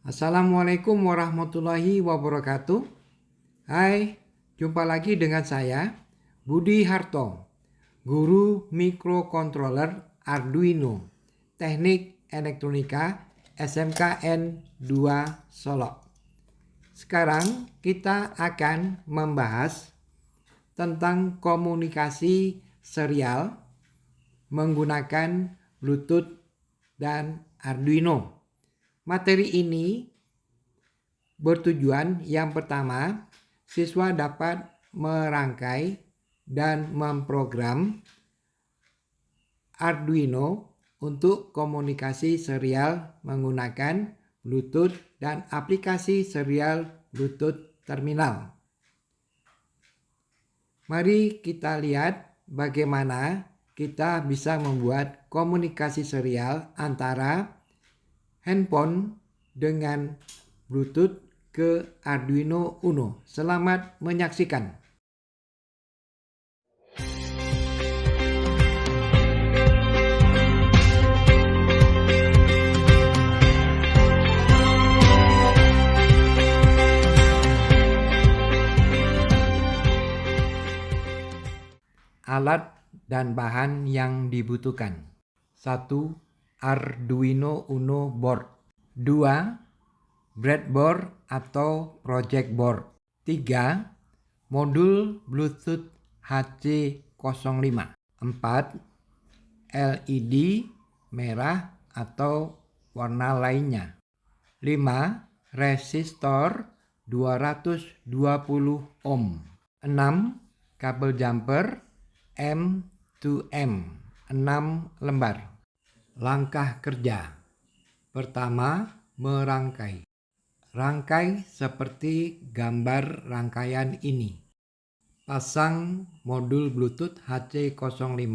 Assalamualaikum warahmatullahi wabarakatuh. Hai, jumpa lagi dengan saya, Budi Harto, Guru Mikrokontroler Arduino, Teknik Elektronika SMKN 2 Solo. Sekarang kita akan membahas tentang komunikasi serial menggunakan Bluetooth dan Arduino. Materi ini bertujuan yang pertama, siswa dapat merangkai dan memprogram Arduino untuk komunikasi serial menggunakan Bluetooth dan aplikasi serial Bluetooth terminal. Mari kita lihat bagaimana kita bisa membuat komunikasi serial antara handphone dengan Bluetooth ke Arduino Uno. Selamat menyaksikan. Alat dan bahan yang dibutuhkan. 1. Arduino Uno board. 2. Breadboard atau project board. 3. Modul Bluetooth HC05. 4. LED merah atau warna lainnya. 5. Resistor 220 ohm. 6. Kabel jumper M2M 6 lembar. Langkah kerja. Pertama, merangkai. Rangkai seperti gambar rangkaian ini. Pasang modul Bluetooth HC05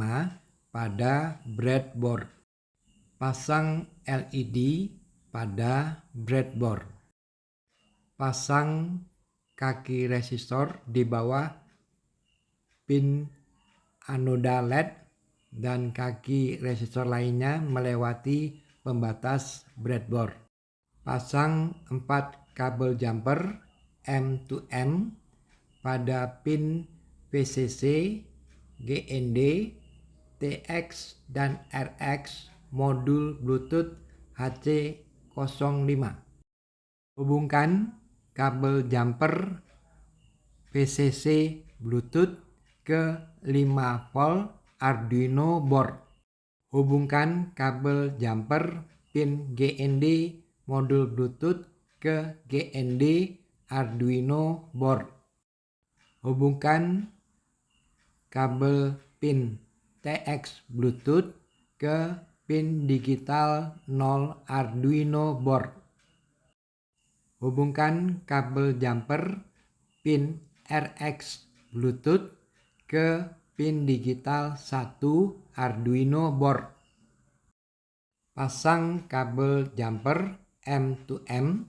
pada breadboard. Pasang LED pada breadboard. Pasang kaki resistor di bawah pin anoda LED dan kaki resistor lainnya melewati pembatas breadboard. Pasang 4 kabel jumper M2M pada pin VCC, GND, TX, dan RX modul Bluetooth HC05. Hubungkan kabel jumper VCC Bluetooth ke 5 volt Arduino board. Hubungkan kabel jumper pin GND modul Bluetooth ke GND Arduino board. Hubungkan kabel pin TX Bluetooth ke pin digital 0 Arduino board. Hubungkan kabel jumper pin RX Bluetooth ke pin digital 1 Arduino board. Pasang kabel jumper M2M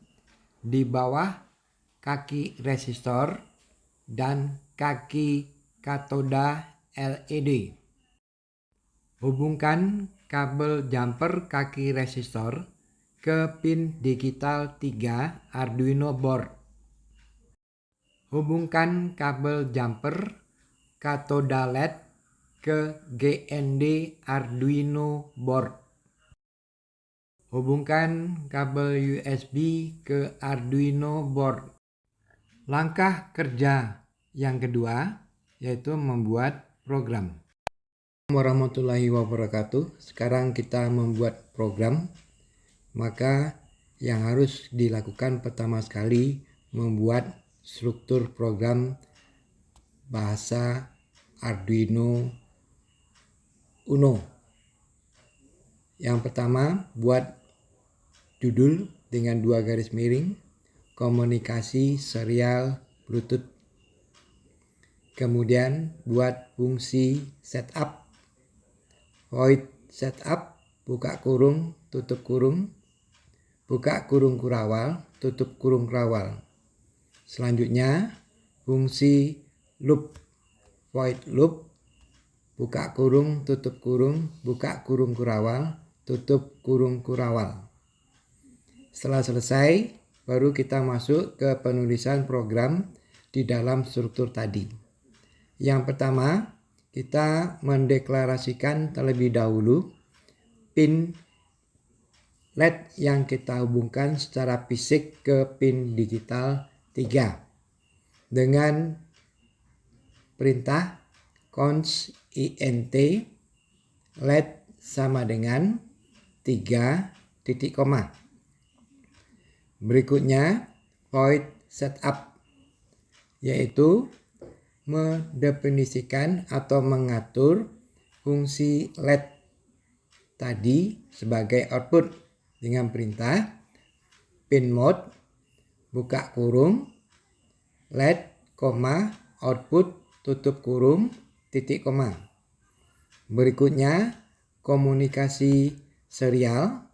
di bawah kaki resistor dan kaki katoda LED. Hubungkan kabel jumper kaki resistor ke pin digital 3 Arduino board. Hubungkan kabel jumper katoda LED ke GND Arduino board. Hubungkan kabel USB ke Arduino board. Langkah kerja yang kedua yaitu membuat program. Assalamualaikum warahmatullahi wabarakatuh. Sekarang kita membuat program. Maka yang harus dilakukan pertama sekali membuat struktur program bahasa Arduino Uno. Yang pertama, buat judul dengan 2 garis miring, komunikasi serial Bluetooth. Kemudian buat fungsi setup, void setup, buka kurung, tutup kurung, buka kurung kurawal, tutup kurung kurawal. Selanjutnya, fungsi loop, void loop, buka kurung, tutup kurung, buka kurung kurawal, tutup kurung kurawal. Setelah selesai, baru kita masuk ke penulisan program di dalam struktur tadi. Yang pertama, kita mendeklarasikan terlebih dahulu pin LED yang kita hubungkan secara fisik ke pin digital 3 dengan perintah const int LED sama dengan 3 titik koma. Berikutnya void setup, yaitu mendefinisikan atau mengatur fungsi LED tadi sebagai output dengan perintah pin mode buka kurung LED, output tutup kurung titik koma. Berikutnya komunikasi serial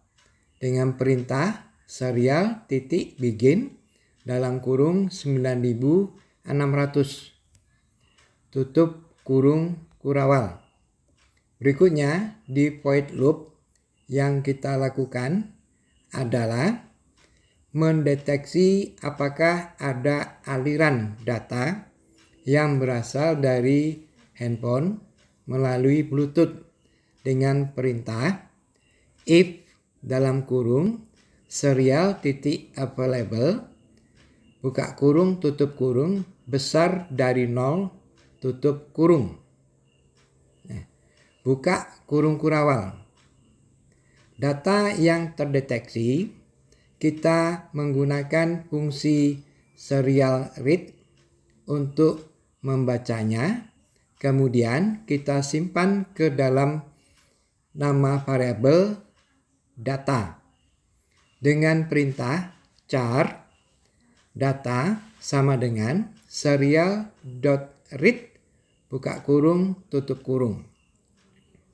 dengan perintah serial titik begin dalam kurung 9600 tutup kurung kurawal. Berikutnya di void loop yang kita lakukan adalah mendeteksi apakah ada aliran data yang berasal dari handphone melalui Bluetooth dengan perintah if dalam kurung serial titik available buka kurung tutup kurung besar dari 0 tutup kurung. Buka kurung kurawal. Data yang terdeteksi kita menggunakan fungsi serial read untuk membacanya. Kemudian kita simpan ke dalam nama variabel data dengan perintah char data sama dengan serial.read buka kurung tutup kurung.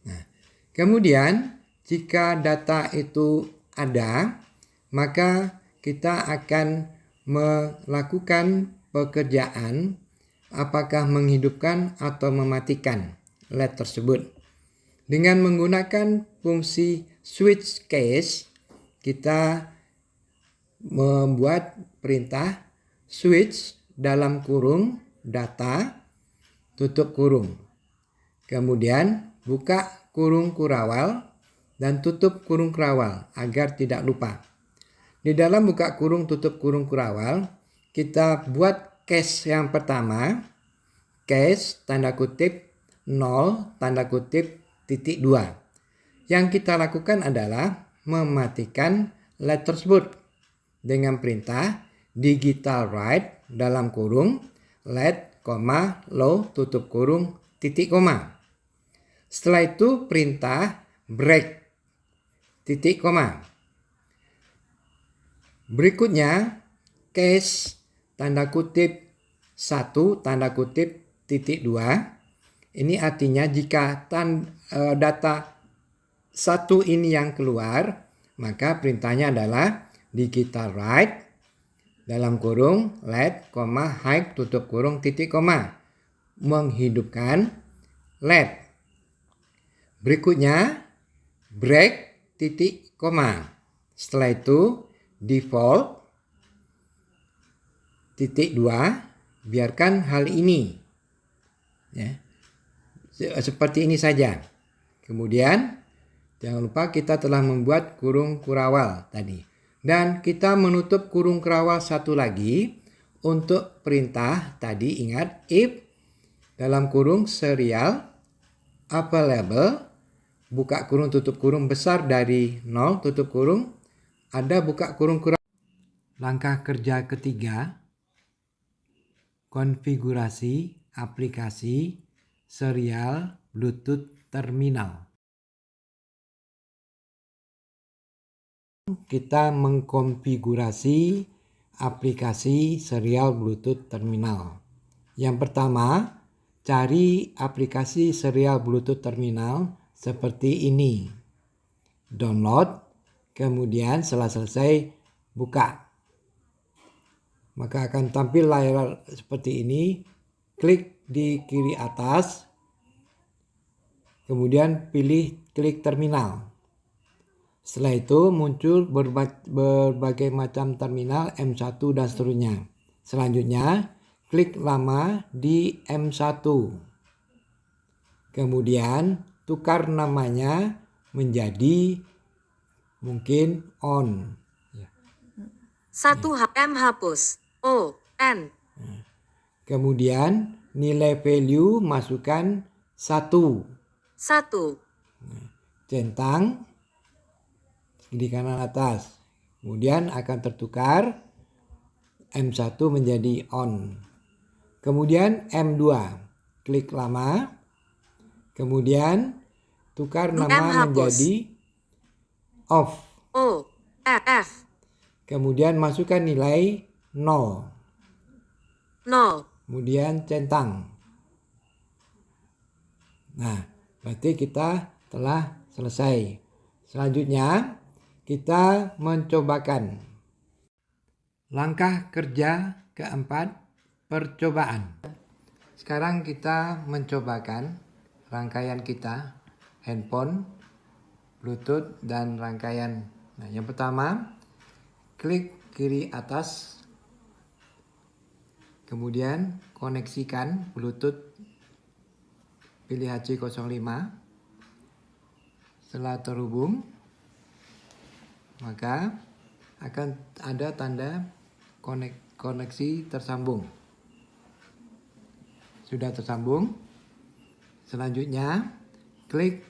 Nah, kemudian jika data itu ada, maka kita akan melakukan pekerjaan apakah menghidupkan atau mematikan LED tersebut. Dengan menggunakan fungsi switch case, kita membuat perintah switch dalam kurung data tutup kurung. Kemudian buka kurung kurawal dan tutup kurung kurawal agar tidak lupa. Di dalam buka kurung tutup kurung kurawal, kita buat case yang pertama, case tanda kutip 0 tanda kutip titik 2. Yang kita lakukan adalah mematikan LED tersebut dengan perintah digital write dalam kurung LED, low tutup kurung titik koma. Setelah itu perintah break titik koma. Berikutnya case tanda kutip 1 tanda kutip titik 2. Ini artinya jika data 1 ini yang keluar, maka perintahnya adalah digital write dalam kurung LED, high tutup kurung titik koma. Menghidupkan LED. Berikutnya break titik koma. Setelah itu default titik 2, biarkan hal ini. Ya. Seperti ini saja. Kemudian jangan lupa kita telah membuat kurung kurawal tadi. Dan kita menutup kurung kurawal satu lagi untuk perintah tadi. Ingat if dalam kurung serial available buka kurung tutup kurung besar dari 0 tutup kurung ada buka kurung kurawal. Langkah kerja ketiga, konfigurasi aplikasi serial Bluetooth terminal. Kita mengkonfigurasi aplikasi serial Bluetooth terminal. Yang pertama, cari aplikasi serial Bluetooth terminal seperti ini. Download, kemudian setelah selesai buka. Maka akan tampil layar seperti ini. Klik di kiri atas, kemudian pilih klik terminal. Setelah itu muncul berbagai macam terminal M1 dan seterusnya. Selanjutnya, klik lama di M1. Kemudian tukar namanya menjadi mungkin on. 1HM hapus. O, N. Kemudian nilai value masukkan 1. 1. Centang di kanan atas. Kemudian akan tertukar M1 menjadi on. Kemudian M2. Klik lama. Kemudian tukar nama menjadi off. O, F. Kemudian masukkan nilai 0. 0. Kemudian centang. Nah, berarti kita telah selesai. Selanjutnya, kita mencobakan. Langkah kerja keempat, percobaan. Sekarang kita mencobakan rangkaian kita, handphone, Bluetooth, dan rangkaian. Nah, yang pertama, klik kiri atas. Kemudian koneksikan Bluetooth, pilih HC05. Setelah terhubung, maka akan ada tanda koneksi tersambung. Sudah tersambung. Selanjutnya, klik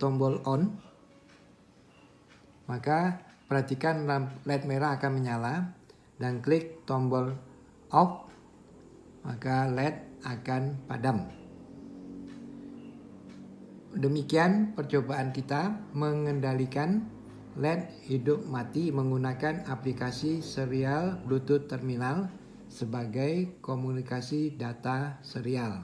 tombol on. Maka perhatikan LED merah akan menyala, dan klik tombol off, maka LED akan padam. Demikian percobaan kita mengendalikan LED hidup mati menggunakan aplikasi serial Bluetooth terminal sebagai komunikasi data serial.